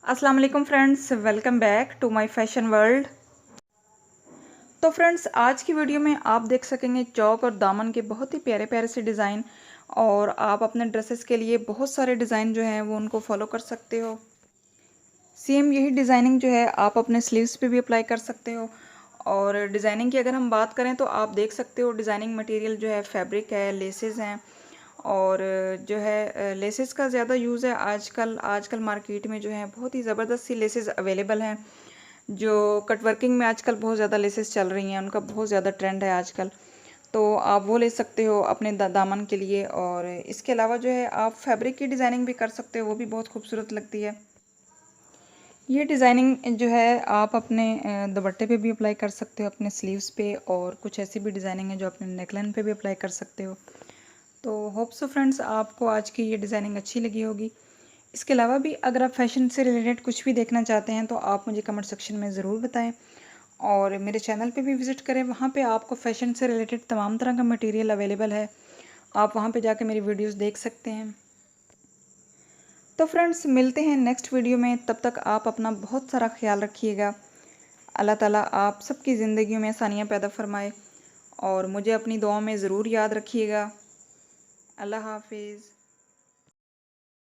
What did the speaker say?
अस्सलाम वालेकुम friends, welcome back to my fashion world. तो फ्रेंड्स, आज की वीडियो में आप देख सकेंगे चौक और दामन के बहुत ही प्यारे प्यारे से डिज़ाइन। और आप अपने ड्रेसेस के लिए बहुत सारे डिज़ाइन जो हैं वो उनको फॉलो कर सकते हो। सेम यही डिज़ाइनिंग जो है आप अपने स्लीव्स पे भी अप्लाई कर सकते हो। और डिज़ाइनिंग की अगर हम बात करें तो आप देख सकते हो डिज़ाइनिंग मटेरियल जो है फैब्रिक है, लेसेस हैं। और जो है लेसेस का ज़्यादा यूज़ है आजकल आजकल मार्केट में जो है बहुत ही ज़बरदस्त सी लेसेस अवेलेबल हैं। जो कट वर्किंग में आजकल बहुत ज़्यादा लेसेस चल रही हैं, उनका बहुत ज़्यादा ट्रेंड है आजकल। तो आप वो ले सकते हो अपने दामन के लिए। और इसके अलावा जो है आप फैब्रिक की डिज़ाइनिंग भी कर सकते हो, वो भी बहुत खूबसूरत लगती है। ये डिज़ाइनिंग जो है आप अपने दुपट्टे पे भी अप्लाई कर सकते हो, अपने स्लीव्स पे। और कुछ ऐसी भी डिज़ाइनिंग है जो अपने नेकलाइन पे भी अप्लाई कर सकते हो। तो होप सो फ्रेंड्स, आपको आज की ये डिज़ाइनिंग अच्छी लगी होगी। इसके अलावा भी अगर आप फैशन से रिलेटेड कुछ भी देखना चाहते हैं तो आप मुझे कमेंट सेक्शन में ज़रूर बताएं। और मेरे चैनल पे भी विज़िट करें, वहाँ पे आपको फ़ैशन से रिलेटेड तमाम तरह का मटेरियल अवेलेबल है। आप वहाँ पे जाके मेरी वीडियोस देख सकते हैं। तो फ्रेंड्स, मिलते हैं नेक्स्ट वीडियो में। तब तक आप अपना बहुत सारा ख्याल रखिएगा। अल्लाह ताला आप सबकी ज़िंदगी में आसानियाँ पैदा फरमाए। और मुझे अपनी दुआओं में ज़रूर याद रखिएगा। अल्लाह हाफिज़।